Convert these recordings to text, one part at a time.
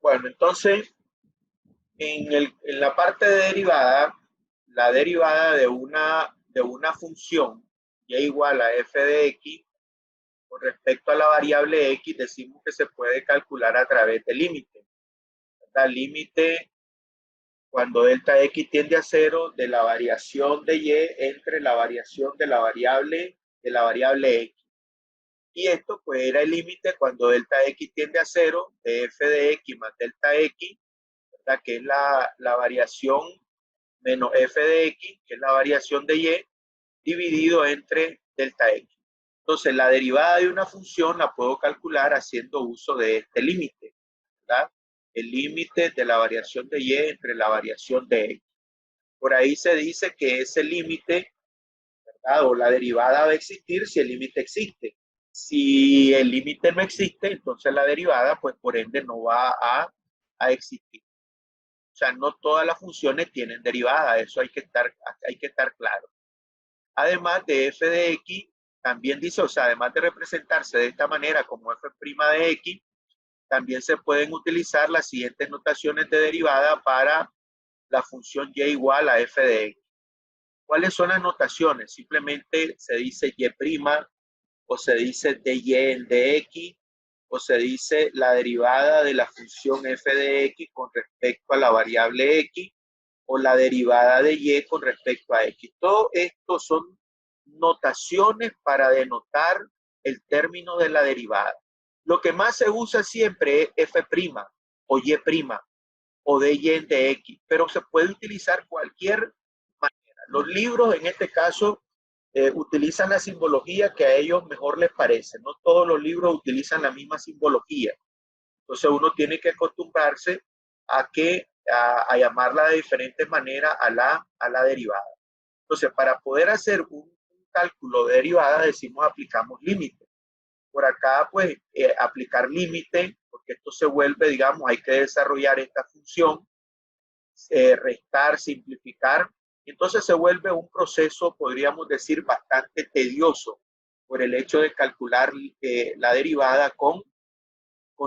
Bueno, entonces, en la parte de derivada, la derivada de una función y igual a f de x con respecto a la variable x, decimos que se puede calcular a través del límite. El límite cuando delta x tiende a cero de la variación de y entre la variación de la variable x. Y esto pues era el límite cuando delta x tiende a cero de f de x más delta x, ¿verdad? Que es la variación menos f de x, que es la variación de y, dividido entre delta x. Entonces, la derivada de una función la puedo calcular haciendo uso de este límite, ¿verdad? El límite de la variación de y entre la variación de x. Por ahí se dice que ese límite, ¿verdad? O la derivada va a existir si el límite existe. Si el límite no existe, entonces la derivada, pues por ende, no va a existir. O sea, no todas las funciones tienen derivada, eso hay que estar claro. Además de f de x, también dice, o sea, además de representarse de esta manera como f' de x, también se pueden utilizar las siguientes notaciones de derivada para la función y igual a f de x. ¿Cuáles son las notaciones? Simplemente se dice y', o se dice dy en dx, o se dice la derivada de la función f de x con respecto a la variable x, o la derivada de y con respecto a x. Todo esto son notaciones para denotar el término de la derivada. Lo que más se usa siempre es f' o y' o dy en dx, pero se puede utilizar cualquier manera. Los libros en este caso utilizan la simbología que a ellos mejor les parece. No todos los libros utilizan la misma simbología. Entonces uno tiene que acostumbrarse a llamarla de diferentes maneras a la derivada. Entonces, para poder hacer un cálculo de derivada, decimos aplicamos límite. Por acá, pues, aplicar límite, porque esto se vuelve, digamos, hay que desarrollar esta función, restar, simplificar. Entonces se vuelve un proceso, podríamos decir, bastante tedioso por el hecho de calcular la derivada con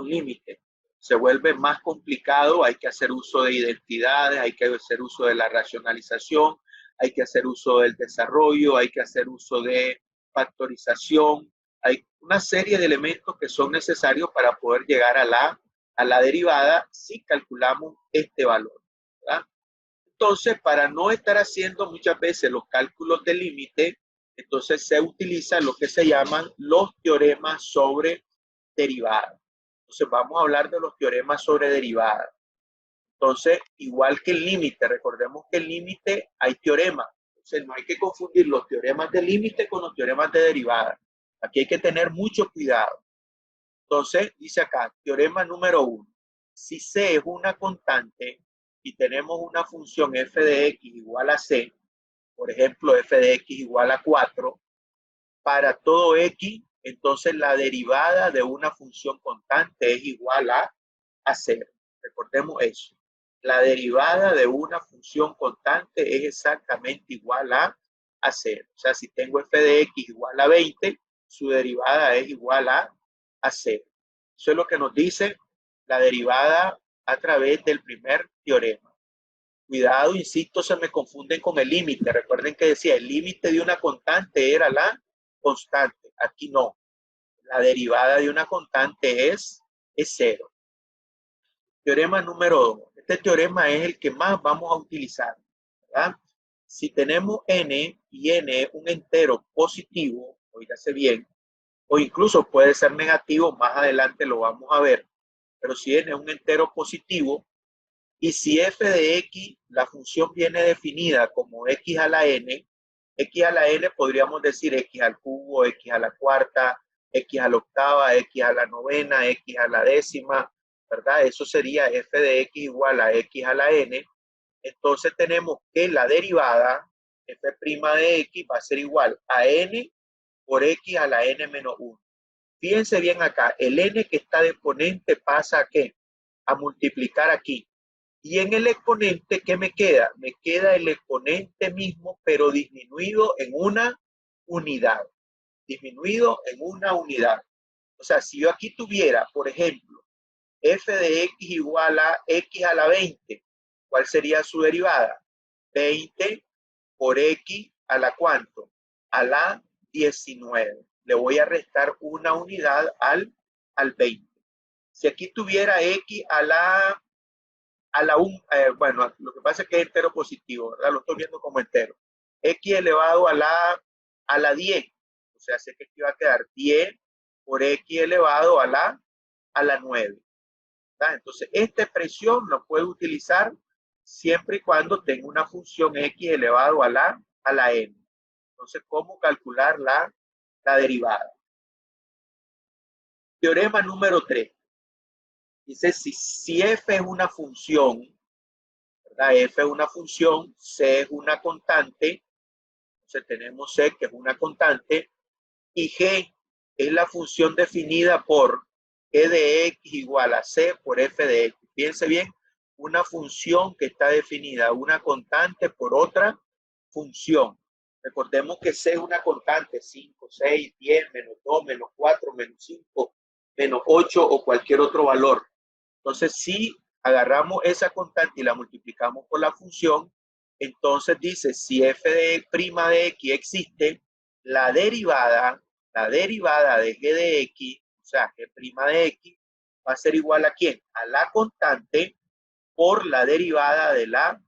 límite. Se vuelve más complicado, hay que hacer uso de identidades, hay que hacer uso de la racionalización, hay que hacer uso del desarrollo, hay que hacer uso de factorización. Hay una serie de elementos que son necesarios para poder llegar a la derivada si calculamos este valor, ¿verdad? Entonces, para no estar haciendo muchas veces los cálculos de límite, entonces se utiliza lo que se llaman los teoremas sobre derivadas. Entonces, vamos a hablar de los teoremas sobre derivadas. Entonces, igual que el límite, recordemos que el límite hay teoremas. Entonces, no hay que confundir los teoremas de límite con los teoremas de derivada. Aquí hay que tener mucho cuidado. Entonces, dice acá, teorema número 1. Si C es una constante y tenemos una función f de x igual a c, por ejemplo, f de x igual a 4, para todo x, entonces la derivada de una función constante es igual a 0. Recordemos eso. La derivada de una función constante es exactamente igual a 0. O sea, si tengo f de x igual a 20, su derivada es igual a 0. Eso es lo que nos dice la derivada a través del primer teorema. Cuidado, insisto, se me confunden con el límite. Recuerden que decía, el límite de una constante era la constante. Aquí no. La derivada de una constante es 0. Teorema número 2. Este teorema es el que más vamos a utilizar, ¿verdad? Si tenemos n y n es un entero positivo, oígase bien, o incluso puede ser negativo, más adelante lo vamos a ver, pero si n es un entero positivo, y si f de x, la función viene definida como x a la n podríamos decir x al cubo, x a la cuarta, x a la octava, x a la novena, x a la décima, ¿verdad? Eso sería f de x igual a x a la n. Entonces tenemos que la derivada, f' de x, va a ser igual a n por x a la n menos 1. Fíjense bien acá, el n que está de exponente pasa a ¿qué? A multiplicar aquí. Y en el exponente, ¿qué me queda? Me queda el exponente mismo, pero disminuido en una unidad. Disminuido en una unidad. O sea, si yo aquí tuviera, por ejemplo, f de x igual a x a la 20. ¿Cuál sería su derivada? 20 por x a la ¿cuánto? A la 19. Le voy a restar una unidad al 20. Si aquí tuviera x a la 1, bueno, lo que pasa es que es entero positivo, ¿verdad? Lo estoy viendo como entero. X elevado a la 10. O sea, sé que aquí va a quedar 10 por x elevado a la 9. ¿Verdad? Entonces, esta expresión la puedo utilizar siempre y cuando tenga una función x elevado a la n. Entonces, ¿cómo calcular la derivada? Teorema número 3. Dice, si f es una función, ¿verdad? F es una función, c es una constante, entonces tenemos c que es una constante, y g es la función definida por g de x igual a c por f de x. Fíjense bien, una función que está definida, una constante por otra función. Recordemos que c es una constante, 5, 6, 10, menos 2, menos 4, menos 5, menos 8 o cualquier otro valor. Entonces, si agarramos esa constante y la multiplicamos por la función, entonces dice, si f de prima de x existe, la derivada de g de x, o sea, g prima de x, va a ser igual a ¿quién? A la constante por la derivada de la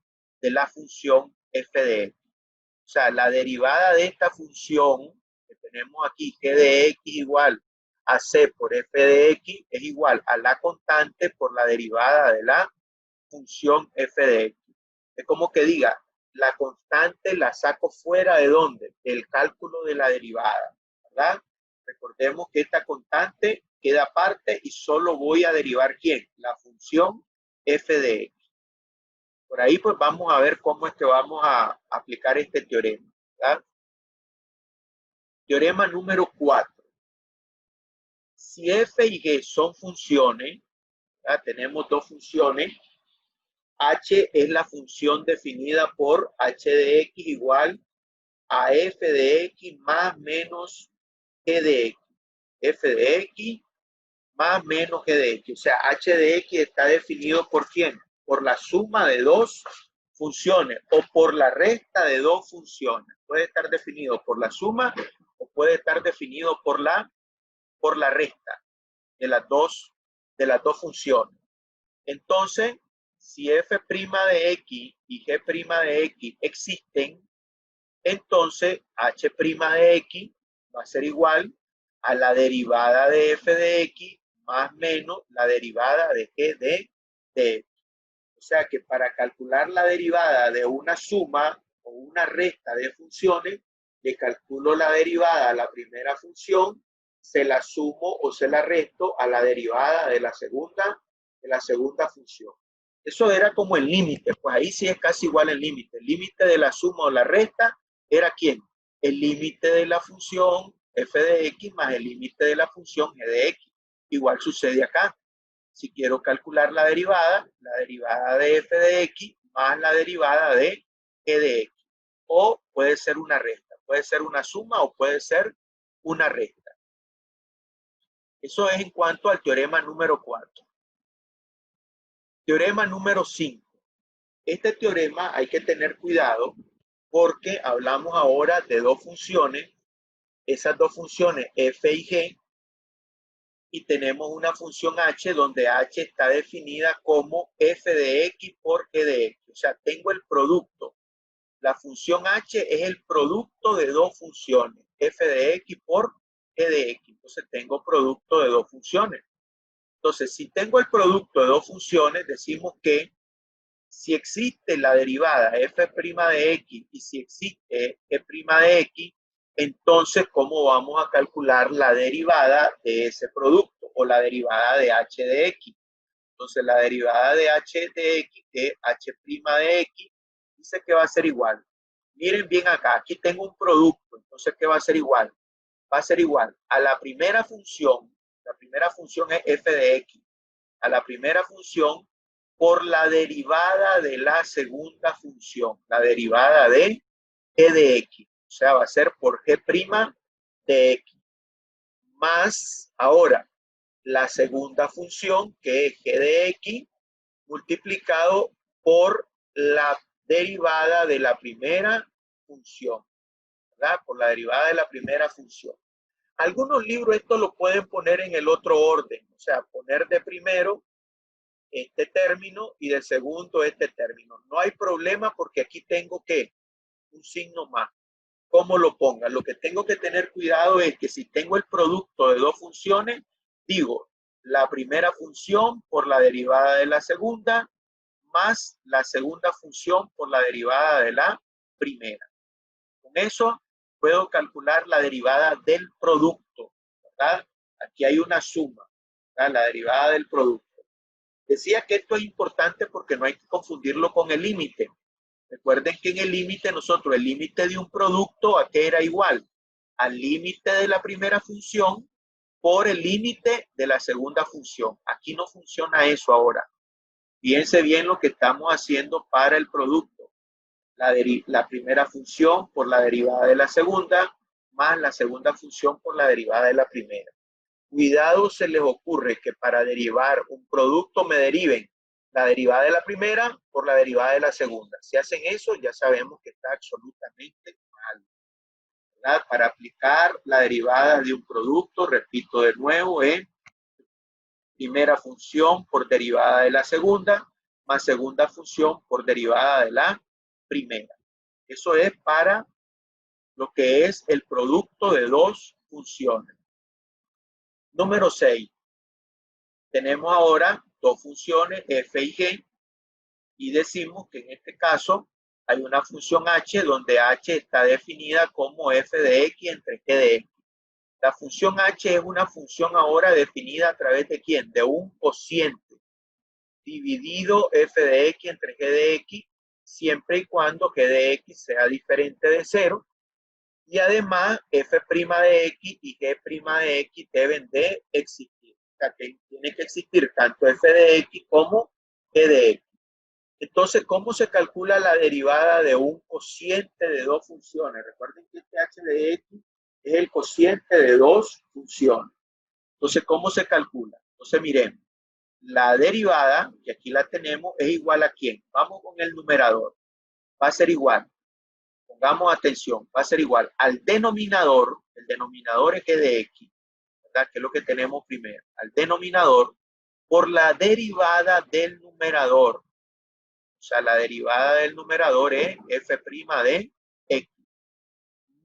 función f de x. O sea, la derivada de esta función que tenemos aquí, g de x igual a c por f de x, es igual a la constante por la derivada de la función f de x. Es como que diga, la constante la saco fuera de ¿dónde? Del cálculo de la derivada, ¿verdad? Recordemos que esta constante queda aparte y solo voy a derivar ¿quién? La función f de x. Por ahí pues vamos a ver cómo es que vamos a aplicar este teorema, ¿verdad? Teorema número 4. Si f y g son funciones, ¿verdad? Tenemos dos funciones. H es la función definida por h de x igual a f de x más menos g de x. F de x más menos g de x. O sea, h de x está definido por ¿quién? Por la suma de dos funciones o por la resta de dos funciones. Puede estar definido por la suma o puede estar definido por la resta de las dos funciones. Entonces, si f' de x y g' de x existen, entonces h' de x va a ser igual a la derivada de f de x más menos la derivada de g de x. O sea que para calcular la derivada de una suma o una resta de funciones, le calculo la derivada a la primera función, se la sumo o se la resto a la derivada de la segunda función. Eso era como el límite, pues ahí sí es casi igual el límite. El límite de la suma o la resta era ¿quién? El límite de la función f de x más el límite de la función g de x. Igual sucede acá. Si quiero calcular la derivada de f de x más la derivada de g de x. O puede ser una resta, puede ser una suma o puede ser una resta. Eso es en cuanto al teorema número 4. Teorema número 5. Este teorema hay que tener cuidado porque hablamos ahora de dos funciones. Esas dos funciones f y g, y tenemos una función h donde h está definida como f de x por g de x. O sea, tengo el producto. La función h es el producto de dos funciones, f de x por g de x. Entonces tengo producto de dos funciones. Entonces, si tengo el producto de dos funciones, decimos que si existe la derivada f' de x y si existe g' de x, entonces, ¿cómo vamos a calcular la derivada de ese producto o la derivada de h de x? Entonces, la derivada de h de x, de h' de x, dice que va a ser igual. Miren bien acá, aquí tengo un producto, entonces, ¿qué va a ser igual? Va a ser igual a la primera función es f de x, a la primera función por la derivada de la segunda función, la derivada de g de x. O sea, va a ser por g' de x. Más, ahora, la segunda función, que es g de x, multiplicado por la derivada de la primera función, ¿verdad? Por la derivada de la primera función. Algunos libros esto lo pueden poner en el otro orden, o sea, poner de primero este término y de segundo este término. No hay problema porque aquí tengo que un signo más. ¿Cómo lo ponga? Lo que tengo que tener cuidado es que si tengo el producto de dos funciones, digo la primera función por la derivada de la segunda más la segunda función por la derivada de la primera. Con eso puedo calcular la derivada del producto, ¿verdad? Aquí hay una suma, ¿verdad? La derivada del producto. Decía que esto es importante porque no hay que confundirlo con el límite. Recuerden que en el límite nosotros, el límite de un producto, ¿a qué era igual? Al límite de la primera función por el límite de la segunda función. Aquí no funciona eso ahora. Fíjense bien lo que estamos haciendo para el producto. La primera función por la derivada de la segunda, más la segunda función por la derivada de la primera. Cuidado, se les ocurre que para derivar un producto me deriven la derivada de la primera por la derivada de la segunda. Si hacen eso, ya sabemos que está absolutamente mal, ¿verdad? Para aplicar la derivada de un producto, repito de nuevo, es primera función por derivada de la segunda, más segunda función por derivada de la primera. Eso es para lo que es el producto de dos funciones. Número 6. Tenemos ahora dos funciones f y g y decimos que en este caso hay una función h donde h está definida como f de x entre g de x. La función h es una función ahora definida a través de ¿quién? De un cociente dividido f de x entre g de x, siempre y cuando g de x sea diferente de 0. Y además f' de x y g' de x deben de existir. O sea, que tiene que existir tanto f de x como g de x. Entonces, ¿cómo se calcula la derivada de un cociente de dos funciones? Recuerden que este h de x es el cociente de dos funciones. Entonces, ¿cómo se calcula? Entonces, miremos. La derivada, que aquí la tenemos, es igual a ¿quién? Vamos con el numerador. Va a ser igual. Pongamos atención. Va a ser igual al denominador. El denominador es g de x, ¿verdad? Que es lo que tenemos primero. Al denominador por la derivada del numerador. O sea, la derivada del numerador es f' de x.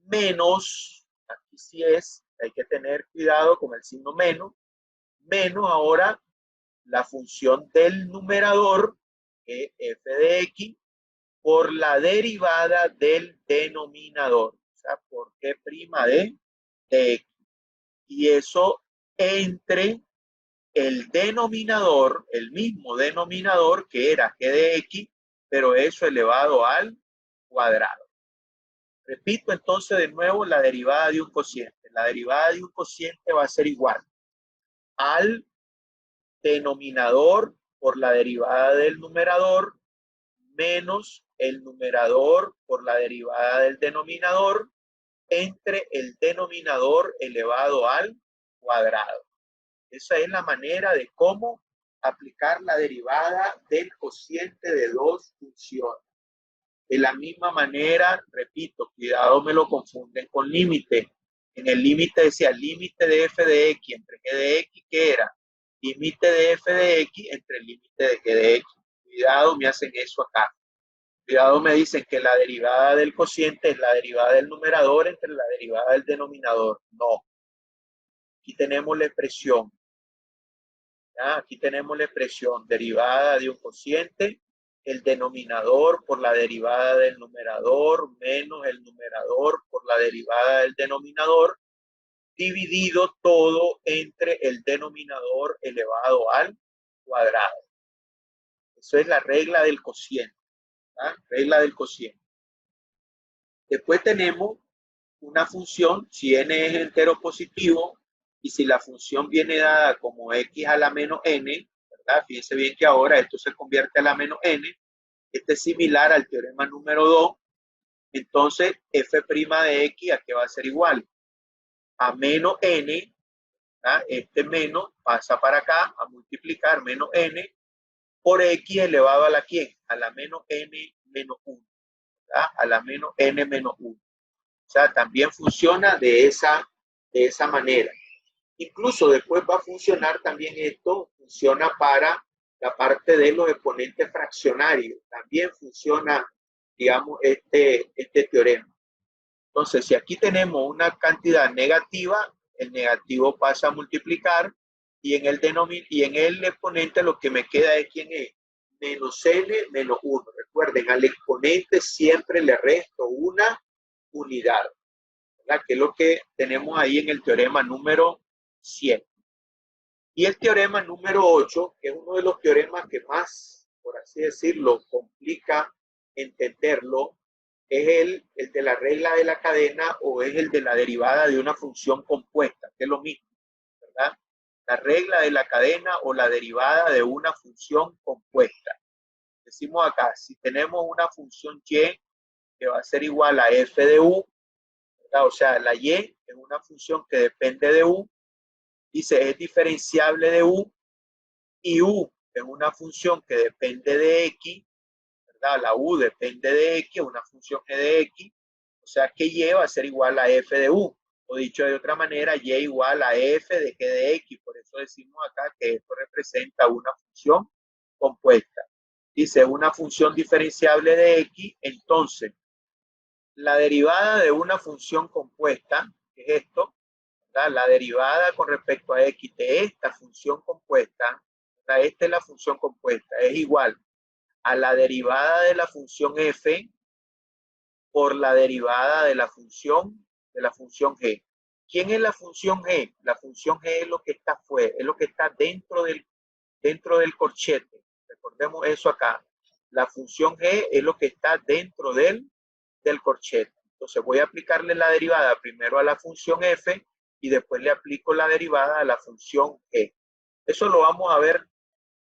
Menos, aquí sí es, hay que tener cuidado con el signo menos. Menos ahora la función del numerador, que es f de x, por la derivada del denominador, o sea, por g' de x. Y eso entre el denominador, el mismo denominador que era g de x, pero eso elevado al cuadrado. Repito entonces de nuevo la derivada de un cociente. La derivada de un cociente va a ser igual al denominador por la derivada del numerador menos el numerador por la derivada del denominador entre el denominador elevado al cuadrado. Esa es la manera de cómo aplicar la derivada del cociente de dos funciones. De la misma manera, repito, cuidado, me lo confunden con límite. En el límite decía límite de f de x entre g de x, ¿qué era? Límite de f de x entre el límite de g de x. Cuidado, me hacen eso acá. Cuidado, me dicen que la derivada del cociente es la derivada del numerador entre la derivada del denominador. No. Aquí tenemos la expresión. ¿Ya? Aquí tenemos la expresión derivada de un cociente, el denominador por la derivada del numerador menos el numerador por la derivada del denominador, dividido todo entre el denominador elevado al cuadrado. Eso es la regla del cociente. ¿Ya? Regla del cociente. Después tenemos una función, si n es entero positivo, y si la función viene dada como x a la menos n, ¿verdad? Fíjense bien que ahora esto se convierte a la menos n. Este es similar al teorema número 2. Entonces, f' de x, ¿a qué va a ser igual? A menos n, ¿verdad? Este menos pasa para acá a multiplicar menos n por x elevado a la ¿quién? A la menos n menos 1, ¿verdad? A la menos n menos 1. O sea, también funciona de esa manera. Incluso después va a funcionar también esto, funciona para la parte de los exponentes fraccionarios. También funciona, digamos, este teorema. Entonces, si aquí tenemos una cantidad negativa, el negativo pasa a multiplicar y en el exponente lo que me queda es ¿quién es? Menos n menos 1. Recuerden, al exponente siempre le resto una unidad, ¿verdad? Que es lo que tenemos ahí en el teorema número 7. Y el teorema número 8, que es uno de los teoremas que más, por así decirlo, complica entenderlo, es el de la regla de la cadena o es el de la derivada de una función compuesta, que es lo mismo, ¿verdad? La regla de la cadena o la derivada de una función compuesta. Decimos acá, si tenemos una función y que va a ser igual a f de u, ¿verdad? O sea, la y es una función que depende de u, dice es diferenciable de u, y u es una función que depende de x, ¿verdad? La u depende de x, una función g de x, o sea que y va a ser igual a f de u, o dicho de otra manera, y igual a f de g de x, por eso decimos acá que esto representa una función compuesta. Dice una función diferenciable de x, entonces la derivada de una función compuesta, que es esto, ¿verdad? La derivada con respecto a x de esta función compuesta, ¿verdad? Esta es la función compuesta, es igual a la derivada de la función f por la derivada de la función g. ¿Quién es la función g? La función g es lo que está fuera, es lo que está dentro del corchete. Recordemos eso acá. La función g es lo que está dentro del corchete. Entonces voy a aplicarle la derivada primero a la función f y después le aplico la derivada a la función g. Eso lo vamos a ver,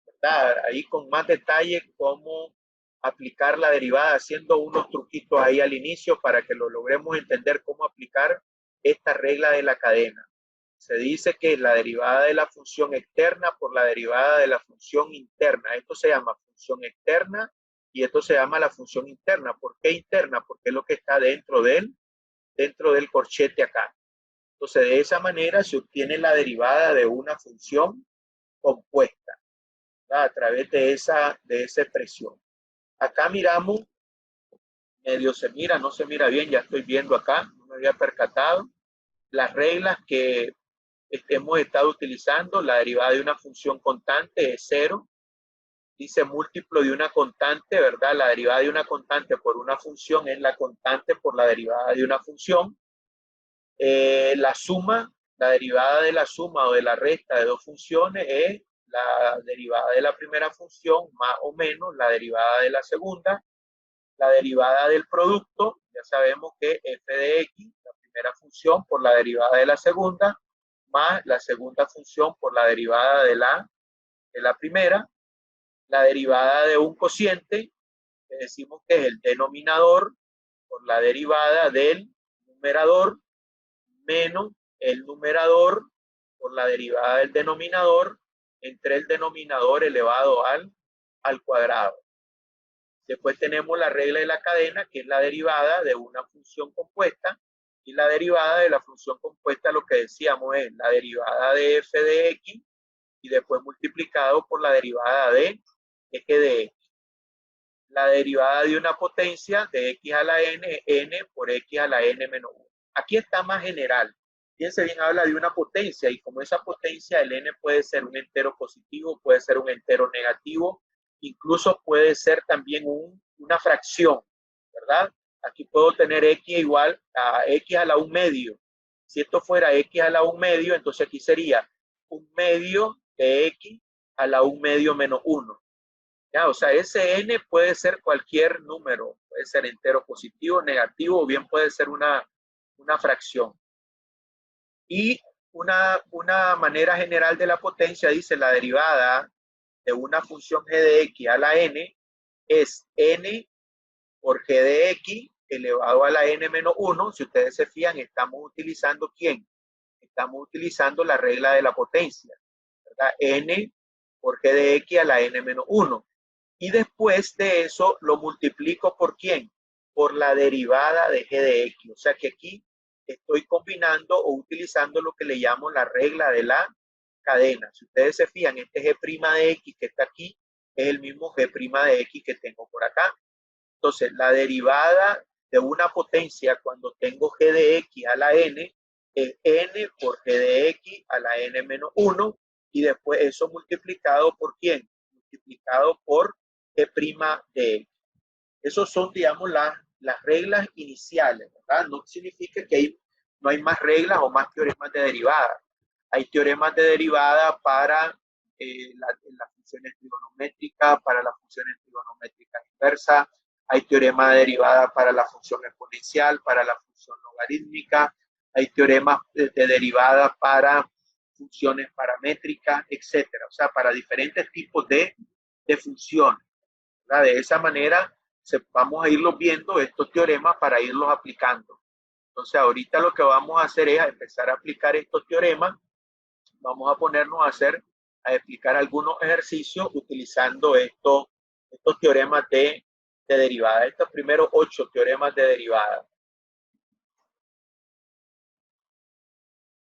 ¿verdad? Ahí con más detalle cómo aplicar la derivada, haciendo unos truquitos ahí al inicio para que lo logremos entender cómo aplicar esta regla de la cadena. Se dice que la derivada de la función externa por la derivada de la función interna. Esto se llama función externa y esto se llama la función interna. ¿Por qué interna? Porque es lo que está dentro del corchete acá. Entonces, de esa manera se obtiene la derivada de una función compuesta, ¿verdad? A través de esa expresión. Acá miramos, medio se mira, no se mira bien, ya estoy viendo acá, no me había percatado. Las reglas que hemos estado utilizando, la derivada de una función constante es 0. Dice múltiplo de una constante, ¿verdad? La derivada de una constante por una función es la constante por la derivada de una función. La suma, la derivada de la suma o de la resta de dos funciones es la derivada de la primera función más o menos la derivada de la segunda. La derivada del producto, ya sabemos que f de x, la primera función por la derivada de la segunda, más la segunda función por la derivada de la primera. La derivada de un cociente, que decimos que es el denominador por la derivada del numerador, menos el numerador por la derivada del denominador entre el denominador elevado al cuadrado. Después tenemos la regla de la cadena, que es la derivada de una función compuesta, y la derivada de la función compuesta, lo que decíamos es la derivada de f de x y después multiplicado por la derivada de g de x. La derivada de una potencia de x a la n, n por x a la n menos 1. Aquí está más general. Fíjense bien, habla de una potencia y como esa potencia, el n puede ser un entero positivo, puede ser un entero negativo, incluso puede ser también una fracción, ¿verdad? Aquí puedo tener x igual a x a la 1 medio. Si esto fuera x a la 1 medio, entonces aquí sería 1 medio de x a la 1 medio menos 1. ¿Ya? O sea, ese n puede ser cualquier número, puede ser entero positivo, negativo, o bien puede ser una fracción. Y una manera general de la potencia dice la derivada de una función g de x a la n es n por g de x elevado a la n menos 1. Si ustedes se fijan, estamos utilizando ¿quién? estamos utilizando la regla de la potencia, ¿verdad? N por g de x a la n menos 1. Y después de eso lo multiplico por ¿quién? Por la derivada de g de x. O sea que aquí estoy combinando o utilizando lo que le llamo la regla de la cadena. Si ustedes se fijan, este g' de x que está aquí es el mismo g' de x que tengo por acá. Entonces, la derivada de una potencia cuando tengo g de x a la n es n por g de x a la n menos 1 y después eso multiplicado por ¿quién? Multiplicado por g' de x. Esos son, digamos, las reglas iniciales, ¿verdad? No significa que no hay más reglas o más teoremas de derivada. Hay teoremas de derivada para las funciones trigonométricas, para las funciones trigonométricas inversas. Hay teoremas de derivada para la función exponencial, para la función logarítmica. Hay teoremas de derivada para funciones paramétricas, etcétera. O sea, para diferentes tipos de funciones, ¿verdad? De esa manera vamos a irlos viendo estos teoremas para irlos aplicando. Entonces, ahorita lo que vamos a hacer es empezar a aplicar estos teoremas. Vamos a ponernos a explicar algunos ejercicios utilizando estos teoremas de derivada. Estos primeros 8 teoremas de derivada.